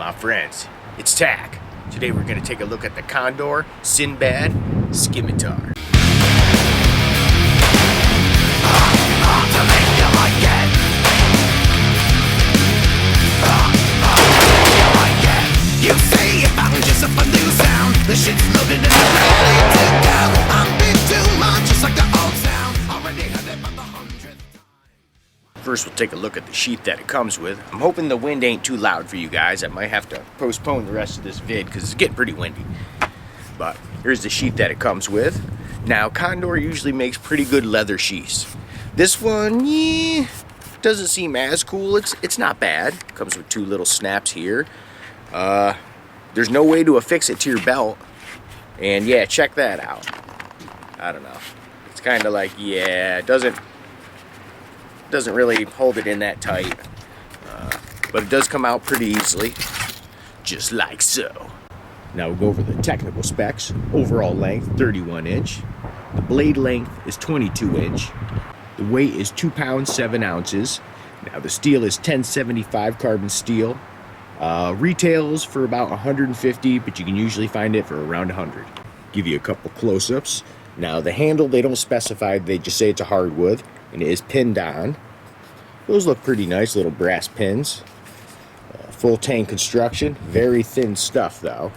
my friends? It's Tack. Today we're going to take a look at the Condor Sinbad Scimitar. You say if I'm just a fun new sound, the shit's loaded and I'm ready to go. I'm big too much, just like the old sound. Already heard it about the 100th time. First we'll take a look at the sheath that it comes with. I'm hoping the wind ain't too loud for you guys. I might have to postpone the rest of this vid because it's getting pretty windy. But here's the sheath that it comes with. Now Condor usually makes pretty good leather sheaths. This one, yeah, doesn't seem as cool. It's not bad. Comes with two little snaps here. There's no way to affix it to your belt, and yeah, check that out. I don't know. It's kind of like, yeah, it doesn't really hold it in that tight, but it does come out pretty easily, just like so. Now we'll go over the technical specs. Overall length, 31 inch. The blade length is 22 inch. The weight is 2 pounds 7 ounces. Now the steel is 1075 carbon steel. Retails for about 150, but you can usually find it for around 100. Give you a couple close-ups. Now the handle, they don't specify, they just say it's a hardwood, and it is pinned on. Those look pretty nice, little brass pins. Full tank construction, very thin stuff though.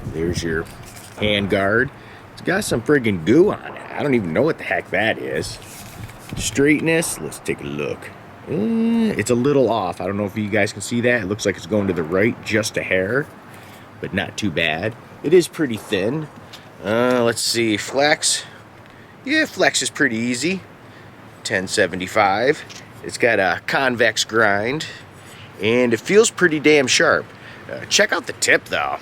There's your hand guard. It's got some friggin' goo on it. I don't even know what the heck that is. Straightness, let's take a look. It's a little off. I don't know if you guys can see that. It looks like it's going to the right just a hair, but not too bad. It is pretty thin. Let's see, flex. Yeah, flex is pretty easy. 1075. It's got a convex grind, and it feels pretty damn sharp. Check out the tip though.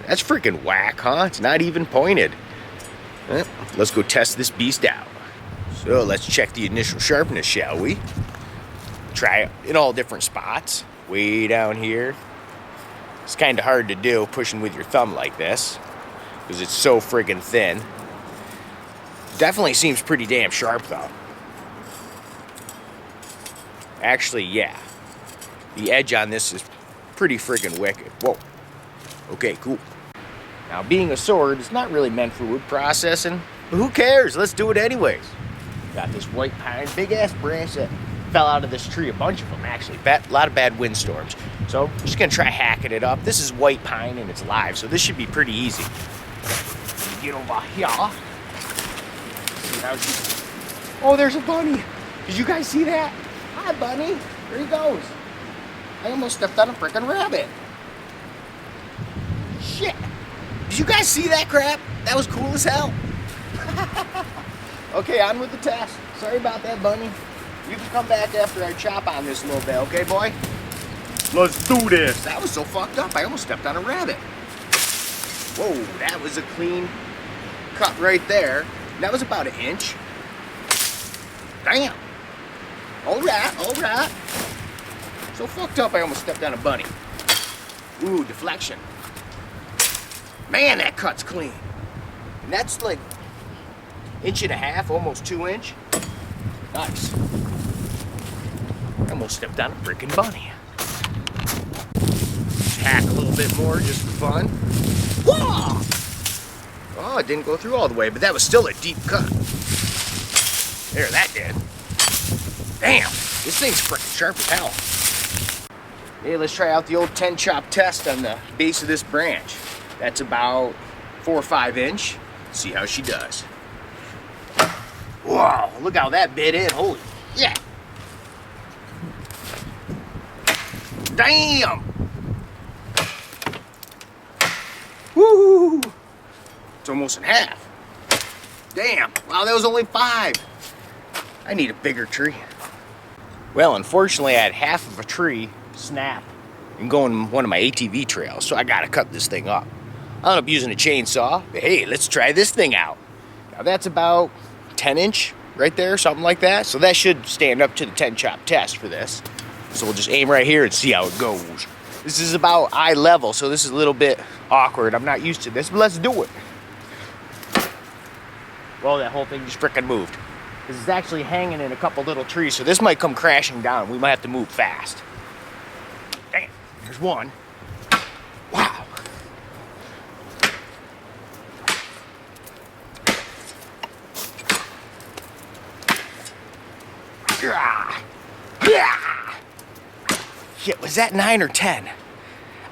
That's freaking whack, huh? It's not even pointed. Let's go test this beast out. So let's check the initial sharpness, shall we? Try it in all different spots. Way down here. It's kind of hard to do pushing with your thumb like this because it's so friggin' thin. Definitely seems pretty damn sharp though. Actually, yeah. The edge on this is pretty friggin' wicked. Whoa. Okay, cool. Now being a sword, it's not really meant for wood processing, but who cares? Let's do it anyways. Got this white pine, big ass branch that fell out of this tree, a bunch of them actually, a lot of bad windstorms. So I'm just gonna try hacking it up. This is white pine and it's live, so this should be pretty easy. Get over here. Oh, there's a bunny. Did you guys see that? Hi, bunny. There he goes. I almost stepped on a freaking rabbit. Shit. Did you guys see that crap? That was cool as hell. Okay, on with the test. Sorry about that, bunny. You can come back after I chop on this a little bit, okay, boy? Let's do this. That was so fucked up, I almost stepped on a rabbit. Whoa, that was a clean cut right there. That was about 1 inch. Damn. All right. So fucked up, I almost stepped on a bunny. Ooh, deflection. Man, that cut's clean. And that's like 1.5 inches, almost 2 inch. Nice. I almost stepped on a freaking bunny. Just hack a little bit more just for fun. Whoa! Oh, it didn't go through all the way, but that was still a deep cut. There, that did. Damn, this thing's freaking sharp as hell. Hey, let's try out the old 10 chop test on the base of this branch. That's about 4 or 5 inch. See how she does. Whoa, look how that bit in. Holy yeah. Damn. Woo. It's almost in half. Damn. Wow, that was only 5. I need a bigger tree. Well, unfortunately, I had half of a tree snap and go on one of my ATV trails, so I gotta cut this thing up. I ended up using a chainsaw, but hey, let's try this thing out. Now that's about 10 inch right there, something like that. So that should stand up to the 10 chop test for this. So we'll just aim right here and see how it goes. This is about eye level, so this is a little bit awkward. I'm not used to this, but let's do it. Well, that whole thing just frickin' moved. This is actually hanging in a couple little trees, so this might come crashing down. We might have to move fast. Damn. There's one. Wow. Shit, was that 9 or 10?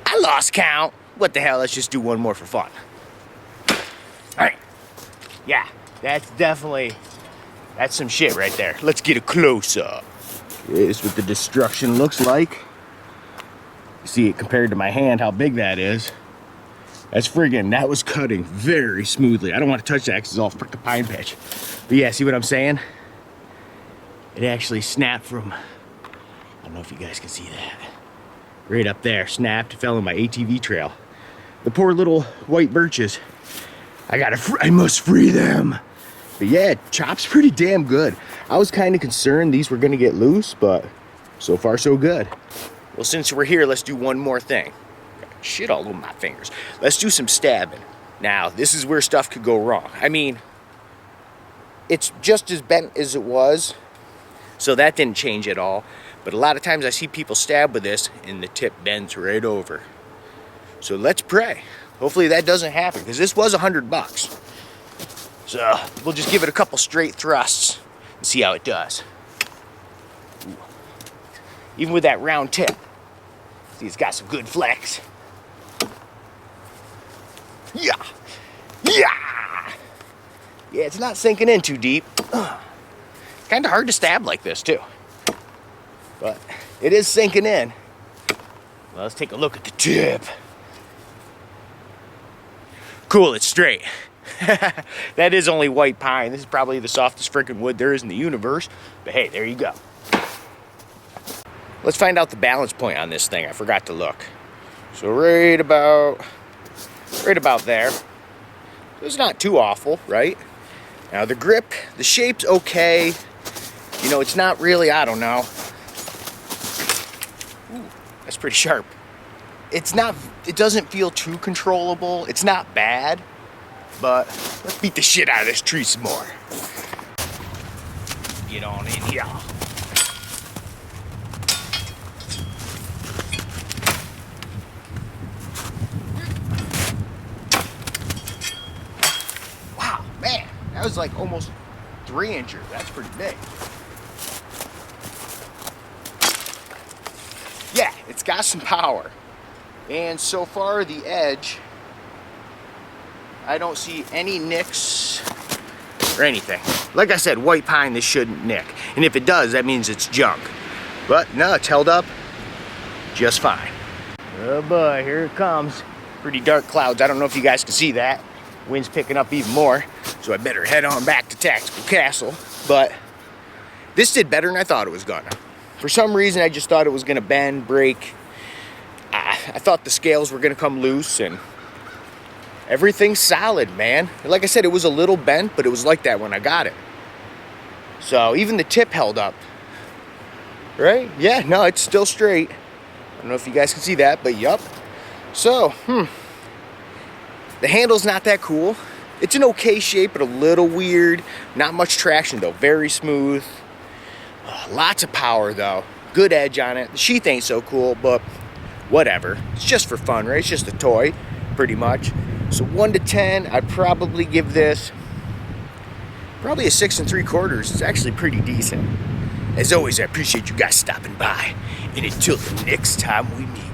I lost count. What the hell, let's just do one more for fun. Alright. Yeah, that's some shit right there. Let's get a close-up. Here's what the destruction looks like. You see it compared to my hand, how big that is. That was cutting very smoothly. I don't want to touch that because it's all frickin' pine pitch. But yeah, see what I'm saying? It actually snapped from, I don't know if you guys can see that. Right up there, snapped, fell in my ATV trail. The poor little white birches. I must free them. But yeah, it chops pretty damn good. I was kind of concerned these were gonna get loose, but so far so good. Well, since we're here, let's do one more thing. Got shit all over my fingers. Let's do some stabbing. Now, this is where stuff could go wrong. I mean, it's just as bent as it was, so that didn't change at all. But a lot of times I see people stab with this and the tip bends right over. So let's pray. Hopefully that doesn't happen, because this was $100. So we'll just give it a couple straight thrusts and see how it does. Ooh. Even with that round tip, see, it's got some good flex. Yeah, yeah. Yeah, it's not sinking in too deep. Kind of hard to stab like this too, but it is sinking in. Well, let's take a look at the tip. Cool, it's straight. That is only white pine. This is probably the softest freaking wood there is in the universe. But hey, there you go. Let's find out the balance point on this thing. I forgot to look. So right about there. It's not too awful, right? Now the grip, the shape's okay. You know, it's not really, I don't know. Ooh, that's pretty sharp. It doesn't feel too controllable. It's not bad, but let's beat the shit out of this tree some more. Get on in here. Wow, man, that was like almost 3 inches. That's pretty big. Yeah, it's got some power. And so far, the edge, I don't see any nicks or anything. Like I said, white pine, this shouldn't nick. And if it does, that means it's junk. But no, it's held up just fine. Oh boy, here it comes. Pretty dark clouds. I don't know if you guys can see that. Wind's picking up even more, so I better head on back to Tactical Castle. But this did better than I thought it was gonna. For some reason, I just thought it was gonna bend, break. I thought the scales were gonna come loose, and everything's solid, man. Like I said, it was a little bent, but it was like that when I got it. So even the tip held up, right? Yeah, no, it's still straight. I don't know if you guys can see that, but yup. So, the handle's not that cool. It's an okay shape, but a little weird. Not much traction though, very smooth. Lots of power though. Good edge on it. The sheath ain't so cool, but whatever. It's just for fun, right? It's just a toy, pretty much. So 1 to 10, I'd probably give this probably a 6 3/4. It's actually pretty decent. As always, I appreciate you guys stopping by. And until the next time we meet.